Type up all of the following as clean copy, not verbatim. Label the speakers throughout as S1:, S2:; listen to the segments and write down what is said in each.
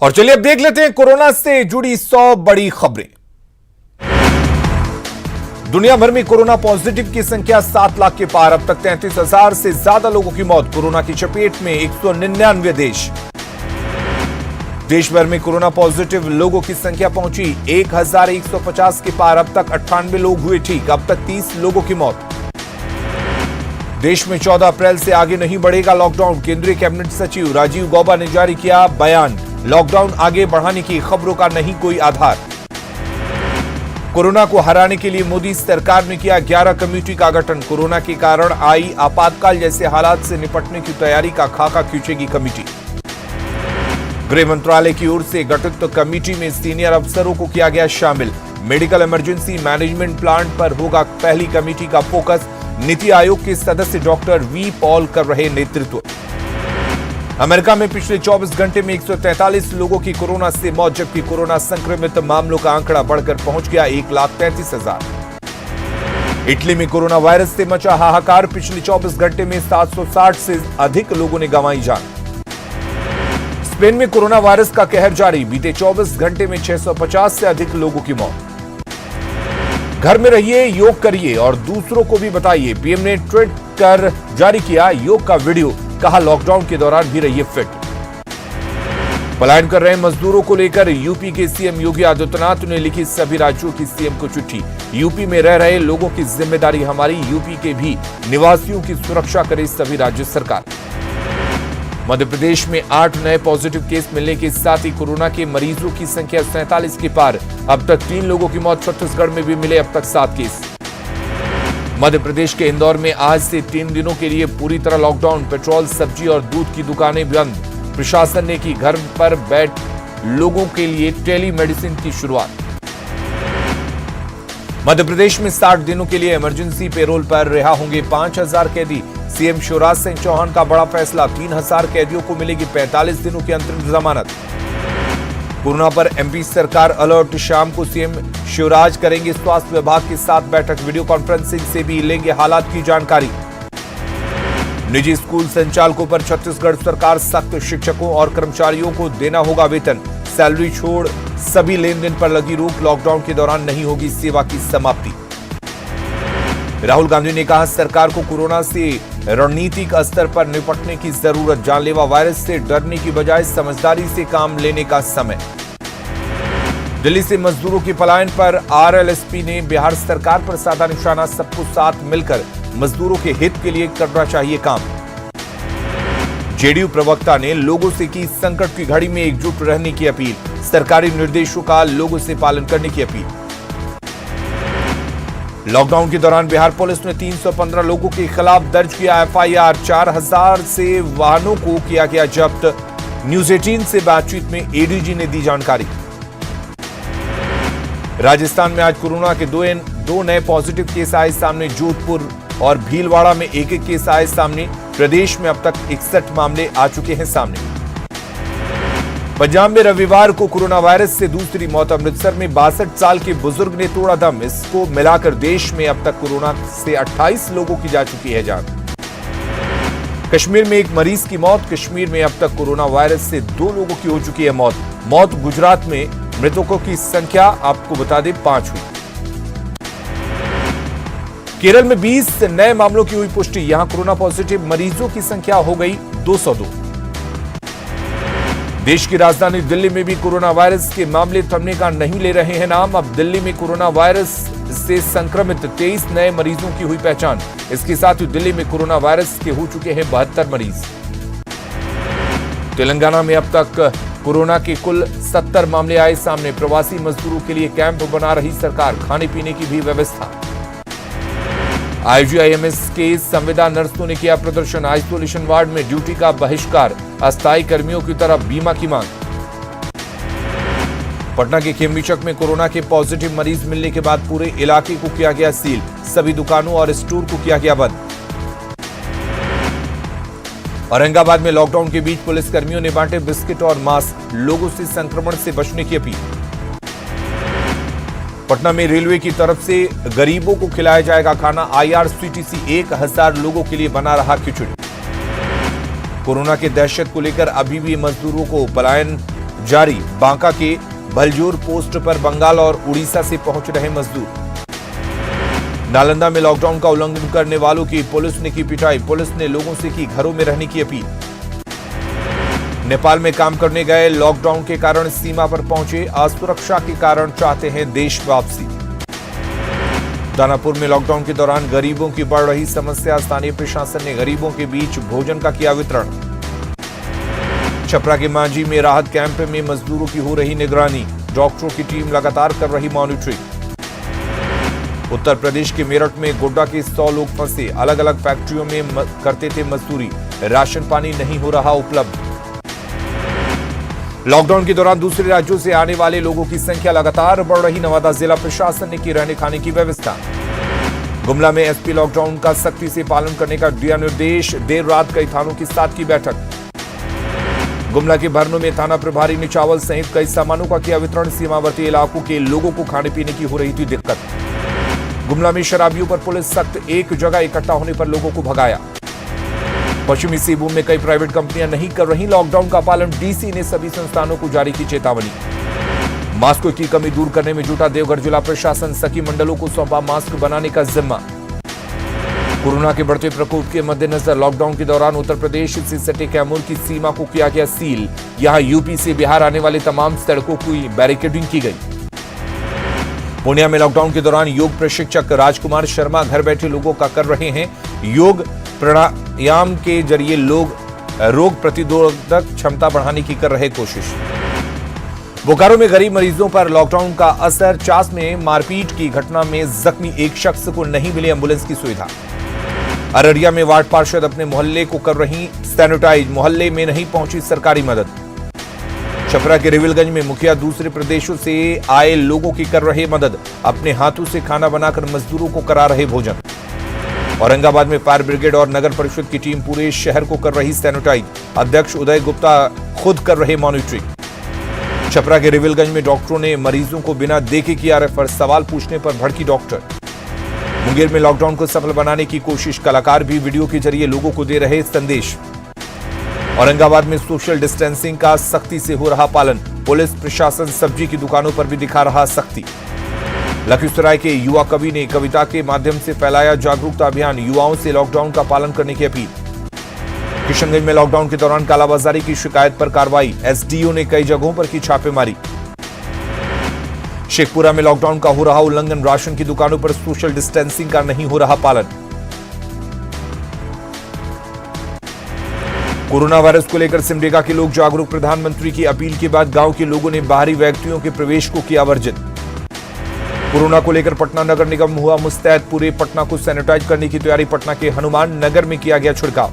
S1: और चलिए अब देख लेते हैं कोरोना से जुड़ी 100 बड़ी खबरें। दुनिया भर में कोरोना पॉजिटिव की संख्या 7 लाख के पार। अब तक 33,000 से ज्यादा लोगों की मौत। कोरोना की चपेट में 199 देश। देश भर में कोरोना पॉजिटिव लोगों की संख्या पहुंची 1,150 के पार। अब तक 98 लोग हुए ठीक। अब तक 30 लोगों की मौत। देश में 14 अप्रैल से आगे नहीं बढ़ेगा लॉकडाउन। केंद्रीय कैबिनेट सचिव राजीव गौबा ने जारी किया बयान। लॉकडाउन आगे बढ़ाने की खबरों का नहीं कोई आधार। कोरोना को हराने के लिए मोदी सरकार ने किया 11 कमेटी का गठन। कोरोना के कारण आई आपातकाल जैसे हालात से निपटने की तैयारी का खाका खींचेगी कमेटी। गृह मंत्रालय की ओर से गठित कमेटी में सीनियर अफसरों को किया गया शामिल। मेडिकल इमरजेंसी मैनेजमेंट प्लान पर होगा पहली कमेटी का फोकस। नीति आयोग के सदस्य डॉक्टर वी पॉल कर रहे नेतृत्व। अमेरिका में पिछले 24 घंटे में 143 लोगों की कोरोना से मौत, जबकि कोरोना संक्रमित मामलों का आंकड़ा बढ़कर पहुंच गया 1,33,000। इटली में कोरोना वायरस से मचा हाहाकार। पिछले 24 घंटे में 760 से अधिक लोगों ने गंवाई जान। स्पेन में कोरोना वायरस का कहर जारी। बीते 24 घंटे में 650 से अधिक लोगों की मौत। घर में रहिए, योग करिए और दूसरों को भी बताइए। पीएम ने ट्वीट कर जारी किया योग का वीडियो। कहा लॉकडाउन के दौरान भी रहिए फिट। पलायन कर रहे मजदूरों को लेकर यूपी के सीएम योगी आदित्यनाथ ने लिखी सभी राज्यों की सीएम को चिट्ठी। यूपी में रह रहे लोगों की जिम्मेदारी हमारी। यूपी के भी निवासियों की सुरक्षा करे सभी राज्य सरकार। मध्य प्रदेश में 8 नए पॉजिटिव केस मिलने के साथ ही कोरोना के मरीजों की संख्या 47 के पार। अब तक 3 लोगों की मौत। छत्तीसगढ़ में भी मिले अब तक 7 केस। मध्य प्रदेश के इंदौर में आज से 3 दिनों के लिए पूरी तरह लॉकडाउन। पेट्रोल, सब्जी और दूध की दुकानें बंद। प्रशासन ने की घर पर बैठ लोगों के लिए टेली मेडिसिन की शुरुआत। मध्य प्रदेश में 60 दिनों के लिए इमरजेंसी पेरोल पर रिहा होंगे 5,000 कैदी। सीएम शिवराज सिंह चौहान का बड़ा फैसला। 3,000 कैदियों को मिलेगी 45 दिनों की अंतरिम जमानत। कोरोना पर एमपी सरकार अलर्ट। शाम को सीएम शिवराज करेंगे स्वास्थ्य विभाग के साथ बैठक। वीडियो कॉन्फ्रेंसिंग से भी लेंगे हालात की जानकारी। निजी स्कूल संचालकों पर छत्तीसगढ़ सरकार सख्त। शिक्षकों और कर्मचारियों को देना होगा वेतन। सैलरी छोड़ सभी लेन देन पर लगी रोक। लॉकडाउन के दौरान नहीं होगी सेवा की समाप्ति। राहुल गांधी ने कहा सरकार को कोरोना से रणनीतिक स्तर पर निपटने की जरूरत। जानलेवा वायरस से डरने की बजाय समझदारी से काम लेने का समय। दिल्ली से मजदूरों के पलायन पर आरएलएसपी ने बिहार सरकार पर साधा निशाना। सबको साथ मिलकर मजदूरों के हित के लिए करना चाहिए काम। जेडीयू प्रवक्ता ने लोगों से की संकट की घड़ी में एकजुट रहने की अपील। सरकारी निर्देशों का लोगों से पालन करने की अपील। लॉकडाउन के दौरान बिहार पुलिस ने 315 लोगों के खिलाफ दर्ज किया एफआईआर। 4,000 से वाहनों को किया गया जब्त। न्यूज 18 से बातचीत में एडीजी ने दी जानकारी। राजस्थान में आज कोरोना के दो नए पॉजिटिव केस आए सामने। जोधपुर और भीलवाड़ा में एक केस आए सामने। प्रदेश में अब तक 61 मामले आ चुके हैं सामने। पंजाब में रविवार को कोरोना वायरस से दूसरी मौत। अमृतसर में 62 साल के बुजुर्ग ने तोड़ा दम। इसको मिलाकर देश में अब तक कोरोना से 28 लोगों की जा चुकी है जान। कश्मीर में एक मरीज की मौत। कश्मीर में अब तक कोरोना वायरस से 2 लोगों की हो चुकी है मौत। गुजरात में मृतकों की संख्या आपको बता दें 5 हुई। केरल में 20 नए मामलों की हुई पुष्टि। यहां कोरोना पॉजिटिव मरीजों की संख्या हो गई 202। देश की राजधानी दिल्ली में भी कोरोना वायरस के मामले थमने का नहीं ले रहे हैं नाम। अब दिल्ली में कोरोना वायरस से संक्रमित 23 नए मरीजों की हुई पहचान। इसके साथ ही दिल्ली में कोरोना वायरस के हो चुके हैं 72 मरीज। तेलंगाना में अब तक कोरोना के कुल 70 मामले आए सामने। प्रवासी मजदूरों के लिए कैंप बना रही सरकार। खाने पीने की भी व्यवस्था। आईजीआईएमएस के संविदा नर्सों ने किया प्रदर्शन। आइसोलेशन वार्ड में ड्यूटी का बहिष्कार। अस्थायी कर्मियों की तरफ बीमा की मांग। पटना के खेमनीचक में कोरोना के पॉजिटिव मरीज मिलने के बाद पूरे इलाके को किया गया सील। सभी दुकानों और स्टोर को किया गया बंद। औरंगाबाद में लॉकडाउन के बीच पुलिस कर्मियों ने बांटे बिस्किट और मास्क। लोगों से संक्रमण से बचने की अपील। पटना में रेलवे की तरफ से गरीबों को खिलाया जाएगा खाना। आईआरसीटीसी 1,000 लोगों के लिए बना रहा खिचड़ी। कोरोना के दहशत को लेकर अभी भी मजदूरों को पलायन जारी। बांका के भलजोर पोस्ट पर बंगाल और उड़ीसा से पहुंच रहे मजदूर। नालंदा में लॉकडाउन का उल्लंघन करने वालों की पुलिस ने की पिटाई। पुलिस ने लोगों से की घरों में रहने की अपील। नेपाल में काम करने गए लॉकडाउन के कारण सीमा पर पहुंचे, असुरक्षा के कारण चाहते हैं देश वापसी। दानापुर में लॉकडाउन के दौरान गरीबों की बढ़ रही समस्या, स्थानीय प्रशासन ने गरीबों के बीच भोजन का किया वितरण। छपरा के मांझी में राहत कैंप में मजदूरों की हो रही निगरानी, डॉक्टरों की टीम लगातार कर रही मॉनिटरिंग। उत्तर प्रदेश के मेरठ में गोड्डा के 100 लोग फंसे, अलग अलग फैक्ट्रियों में करते थे मजदूरी, राशन पानी नहीं हो रहा उपलब्ध। लॉकडाउन के दौरान दूसरे राज्यों से आने वाले लोगों की संख्या लगातार बढ़ रही, नवादा जिला प्रशासन ने की रहने खाने की व्यवस्था। गुमला में एसपी लॉकडाउन का सख्ती से पालन करने का दिया निर्देश, देर रात कई थानों के साथ की बैठक। गुमला के भरनों में थाना प्रभारी ने चावल सहित कई सामानों का किया वितरण, सीमावर्ती इलाकों के लोगों को खाने पीने की हो रही थी दिक्कत। गुमला में शराबियों पर पुलिस सख्त, एक जगह इकट्ठा होने पर लोगों को भगाया। पश्चिमी सिंहभूम में कई प्राइवेट कंपनियां नहीं कर रही लॉकडाउन का पालन, डीसी ने सभी संस्थानों को जारी की चेतावनी। मास्क की कमी दूर करने में जुटा देवघर जिला प्रशासन, सखी मंडलों को सौंपा मास्क बनाने का जिम्मा। कोरोना के बढ़ते प्रकोप के मद्देनजर लॉकडाउन के दौरान उत्तर प्रदेश से सटे कैमूर की सीमा को किया गया सील, यहां यूपी से बिहार आने वाले तमाम सड़कों की बैरिकेडिंग की गई। पूर्णिया में लॉकडाउन के दौरान योग प्रशिक्षक राजकुमार शर्मा घर बैठे लोगों का कर रहे हैं योग प्राणायाम के जरिए रोग प्रतिरोधक क्षमता बढ़ाने की कर रहे कोशिश। बोकारो में गरीब मरीजों पर लॉकडाउन का असर, चास में मारपीट की घटना में जख्मी एक शख्स को नहीं मिली एम्बुलेंस की सुविधा। अररिया में वार्ड पार्षद अपने मोहल्ले को कर रही सैनिटाइज, मोहल्ले में नहीं पहुंची सरकारी मदद। छपरा के रिविलगंज में मुखिया दूसरे प्रदेशों से आए लोगों की कर रहे मदद, अपने हाथों से खाना बनाकर मजदूरों को करा रहे भोजन। औरंगाबाद में फायर ब्रिगेड और नगर परिषद की टीम पूरे शहर को कर रही सैनिटाइज, अध्यक्ष उदय गुप्ता खुद कर रहे मॉनिटरिंग। छपरा के रिविलगंज में डॉक्टरों ने मरीजों को बिना देखे किया रेफर, सवाल पूछने पर भड़की डॉक्टर। मुंगेर में लॉकडाउन को सफल बनाने की कोशिश, कलाकार भी वीडियो के जरिए लोगों को दे रहे संदेश। औरंगाबाद में सोशल डिस्टेंसिंग का सख्ती से हो रहा पालन, पुलिस प्रशासन सब्जी की दुकानों पर भी दिखा रहा सख्ती। लखीसराय के युवा कवि ने कविता के माध्यम से फैलाया जागरूकता अभियान, युवाओं से लॉकडाउन का पालन करने की अपील। किशनगंज में लॉकडाउन के दौरान कालाबाजारी की शिकायत पर कार्रवाई, एसडीओ ने कई जगहों पर की छापेमारी। शेखपुरा में लॉकडाउन का हो रहा उल्लंघन, राशन की दुकानों पर सोशल डिस्टेंसिंग का नहीं हो रहा पालन। कोरोना वायरस को लेकर सिमडेगा के लोग जागरूक, प्रधानमंत्री की अपील के बाद गांव के लोगों ने बाहरी व्यक्तियों के प्रवेश को किया वर्जित। कोरोना को लेकर पटना नगर निगम हुआ मुस्तैद, पूरे पटना को सैनिटाइज करने की तैयारी, पटना के हनुमान नगर में किया गया छिड़काव।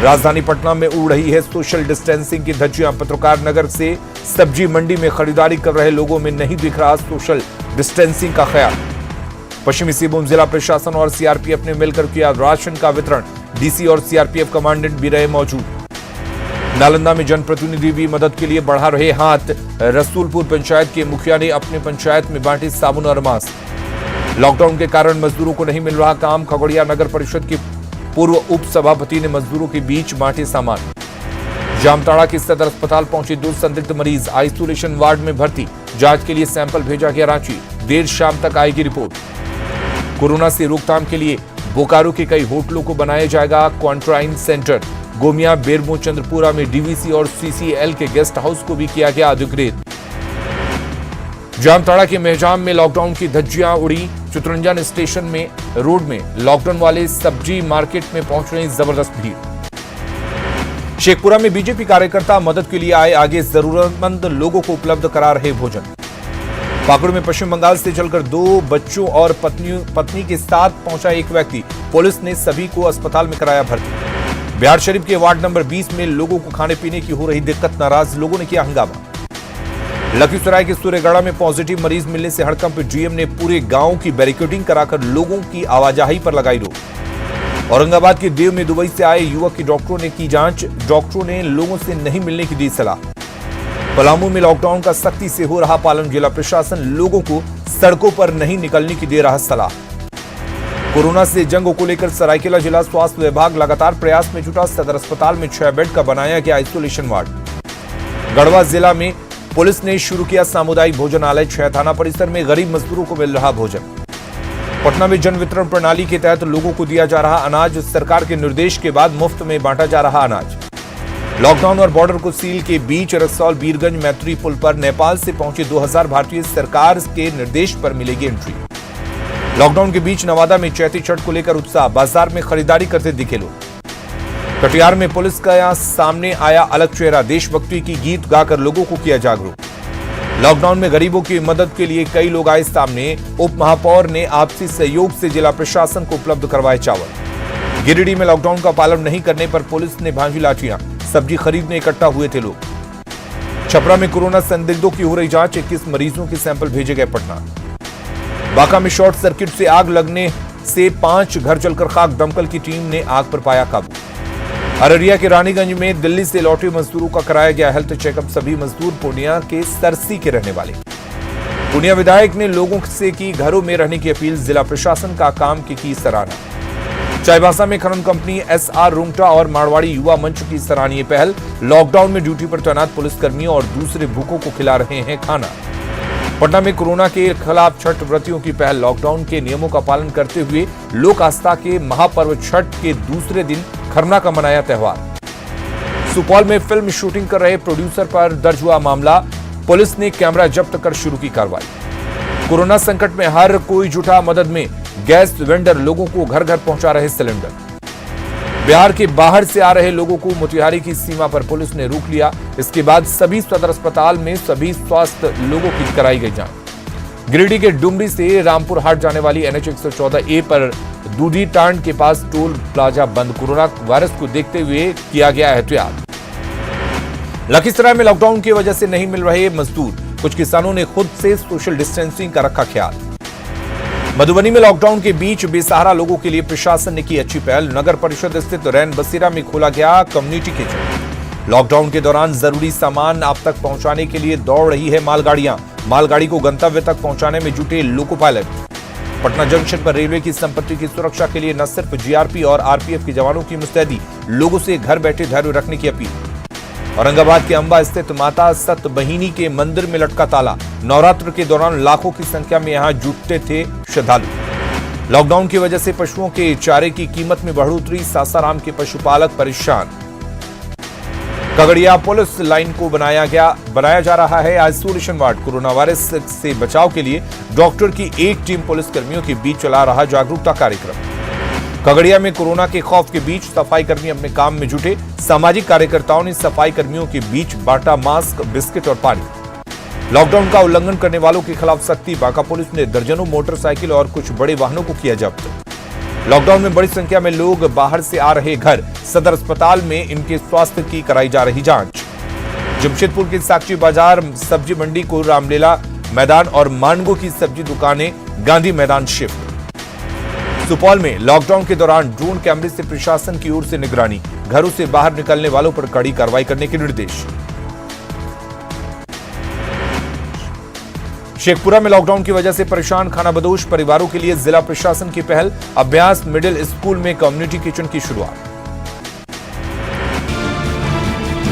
S1: राजधानी पटना में उड़ रही है सोशल डिस्टेंसिंग की धज्जियां, पत्रकार नगर से सब्जी मंडी में खरीदारी कर रहे लोगों में नहीं दिख रहा सोशल डिस्टेंसिंग का ख्याल। पश्चिमी सिंहभूम जिला प्रशासन और सीआरपीएफ ने मिलकर किया राशन का वितरण, डीसी और सीआरपीएफ कमांडेंट भी रहे मौजूद। नालंदा में जनप्रतिनिधि भी मदद के लिए बढ़ा रहे हाथ, रसूलपुर पंचायत के मुखिया ने अपने पंचायत में बांटे साबुन और मास्क। लॉकडाउन के कारण मजदूरों को नहीं मिल रहा काम, खगड़िया नगर परिषद के पूर्व उप सभापति ने मजदूरों के बीच बांटे सामान। जामताड़ा के सदर अस्पताल पहुंचे 2 संदिग्ध मरीज, आइसोलेशन वार्ड में भर्ती, जांच के लिए सैंपल भेजा गया रांची, देर शाम तक आएगी रिपोर्ट। कोरोना से रोकथाम के लिए बोकारो के कई होटलों को बनाया जाएगा क्वारंटाइन सेंटर। गोमिया, बेरमो, चंद्रपुरा में डीवीसी और सीसीएल के गेस्ट हाउस को भी किया गया अधिकृत। जामताड़ा के मेहजाम में लॉकडाउन की धज्जियां उड़ी, चितरंजन स्टेशन में रोड में लॉकडाउन वाले सब्जी मार्केट में पहुंच रही जबरदस्त भीड़। शेखपुरा में बीजेपी कार्यकर्ता मदद के लिए आए आगे, जरूरतमंद लोगों को उपलब्ध करा रहे भोजन। पाकुड़ में पश्चिम बंगाल से चलकर 2 बच्चों और पत्नी के साथ पहुंचा एक व्यक्ति, पुलिस ने सभी को अस्पताल में कराया भर्ती। बिहार शरीफ के वार्ड नंबर 20 में लोगों को खाने पीने की हो रही दिक्कत, नाराज लोगों ने किया हंगामा। लखीसराय के सूर्यगढ़ा में पॉजिटिव मरीज मिलने से हड़कंप, डीएम ने पूरे गांव की बैरिकेडिंग कराकर लोगों की आवाजाही पर लगाई रोक। औरंगाबाद के देव में दुबई से आए युवक की डॉक्टरों ने की जांच, डॉक्टरों ने लोगों से नहीं मिलने की दी सलाह। पलामू में लॉकडाउन का सख्ती से हो रहा पालन, जिला प्रशासन लोगों को सड़कों पर नहीं निकलने की दे रहा सलाह। कोरोना से जंग को लेकर सरायकेला जिला स्वास्थ्य विभाग लगातार प्रयास में जुटा, सदर अस्पताल में 6 बेड का बनाया गया आइसोलेशन वार्ड। गढ़वा जिला में पुलिस ने शुरू किया सामुदायिक भोजनालय। 6 थाना परिसर में गरीब मजदूरों को मिल रहा भोजन। पटना में जन वितरण प्रणाली के तहत लोगों को दिया जा रहा अनाज। सरकार के निर्देश के बाद मुफ्त में बांटा जा रहा अनाज। लॉकडाउन और बॉर्डर को सील के बीच रक्सौल बीरगंज मैत्री पुल पर नेपाल से पहुंचे 2000 भारतीय। सरकार के निर्देश पर मिलेगी एंट्री। लॉकडाउन के बीच नवादा में चैती छठ को लेकर उत्साह। बाजार में खरीदारी करते दिखे लोग। कटिहार में पुलिस का सामने आया अलग चेहरा। देशभक्ति की गीत गाकर लोगों को किया जागरूक। लॉकडाउन में गरीबों की मदद के लिए कई लोग आए सामने। उप महापौर ने आपसी सहयोग से जिला प्रशासन को उपलब्ध करवाए चावल। गिरिडीह में लॉकडाउन का पालन नहीं करने पर पुलिस ने भांजी लाठियां। सब्जी खरीदने इकट्ठा हुए थे लोग। छपरा में कोरोना संदिग्धों की हो रही जांच। 21 मरीजों के सैंपल भेजे गए पटना। बांका में शॉर्ट सर्किट से आग लगने से 5 घर जलकर खाक। दमकल की टीम ने आग पर पाया काबू। अररिया के रानीगंज में दिल्ली से लौटे मजदूरों का कराया गया हेल्थ चेकअप। सभी मजदूर पूर्णिया के सरसी के रहने वाले। पूर्णिया विधायक ने लोगों से की घरों में रहने की अपील। जिला प्रशासन का काम की सराहना। चाईबासा में खनन कंपनी SR रुंगटा और मारवाड़ी युवा मंच की सराहनीय पहल। लॉकडाउन में ड्यूटी पर तैनात पुलिसकर्मियों और दूसरे भूखों को खिला रहे हैं खाना। पटना में कोरोना के खिलाफ छठ व्रतियों की पहल। लॉकडाउन के नियमों का पालन करते हुए लोक आस्था के महापर्व छठ के दूसरे दिन खरना का मनाया त्यौहार। सुपौल में फिल्म शूटिंग कर रहे प्रोड्यूसर पर दर्ज हुआ मामला। पुलिस ने कैमरा जब्त कर शुरू की कार्रवाई। कोरोना संकट में हर कोई जुटा मदद में। गैस वेंडर लोगों को घर घर पहुंचा रहे सिलेंडर। बिहार के बाहर से आ रहे लोगों को मोतिहारी की सीमा पर पुलिस ने रोक लिया। इसके बाद सभी सदर अस्पताल में सभी स्वास्थ्य लोगों की कराई गई जांच। गिरिडीह के डुमरी से रामपुर हाट जाने वाली NH 114A पर दूधी टांड के पास टोल प्लाजा बंद। कोरोना वायरस को देखते हुए किया गया एहतियात। लखीसराय में लॉकडाउन की वजह से नहीं मिल रहे मजदूर। कुछ किसानों ने खुद से सोशल डिस्टेंसिंग का रखा ख्याल। मधुबनी में लॉकडाउन के बीच बेसहारा लोगों के लिए प्रशासन ने की अच्छी पहल। नगर परिषद स्थित रैन बसेरा में खोला गया कम्युनिटी किचन। लॉकडाउन के दौरान जरूरी सामान आप तक पहुंचाने के लिए दौड़ रही है मालगाड़ियां। मालगाड़ी को गंतव्य तक पहुंचाने में जुटे लोको पायलट। पटना जंक्शन पर रेलवे की संपत्ति की सुरक्षा के लिए न सिर्फ GRP और RPF के जवानों की मुस्तैदी, लोगों से घर बैठे धैर्य रखने की अपील। औरंगाबाद के अंबा स्थित माता सतबहिनी के मंदिर में लटका ताला। नवरात्र के दौरान लाखों की संख्या में यहां जुटते थे श्रद्धालु। लॉकडाउन की वजह से पशुओं के चारे की कीमत में बढ़ोतरी। सासाराम के पशुपालक परेशान। कगड़िया पुलिस लाइन को बनाया जा रहा है आइसोलेशन वार्ड। कोरोना वायरस से बचाव के लिए डॉक्टर की एक टीम पुलिसकर्मियों के बीच चला रहा जागरूकता कार्यक्रम। खगड़िया में कोरोना के खौफ के बीच सफाई कर्मी अपने काम में जुटे। सामाजिक कार्यकर्ताओं ने सफाई कर्मियों के बीच बांटा मास्क, बिस्किट और पानी। लॉकडाउन का उल्लंघन करने वालों के खिलाफ सख्ती। बांका पुलिस ने दर्जनों मोटरसाइकिल और कुछ बड़े वाहनों को किया जब्त। लॉकडाउन में बड़ी संख्या में लोग बाहर से आ रहे घर। सदर अस्पताल में इनके स्वास्थ्य की कराई जा रही जांच। जमशेदपुर के साक्षी बाजार सब्जी मंडी को रामलीला मैदान और मानगो की सब्जी दुकानें गांधी मैदान शिफ्ट। सुपौल में लॉकडाउन के दौरान ड्रोन कैमरे से प्रशासन की ओर से निगरानी। घरों से बाहर निकलने वालों पर कड़ी कार्रवाई करने के निर्देश। शेखपुरा में लॉकडाउन की वजह से परेशान खानाबदोश परिवारों के लिए जिला प्रशासन की पहल। अभ्यास मिडिल स्कूल में कम्युनिटी किचन की शुरुआत।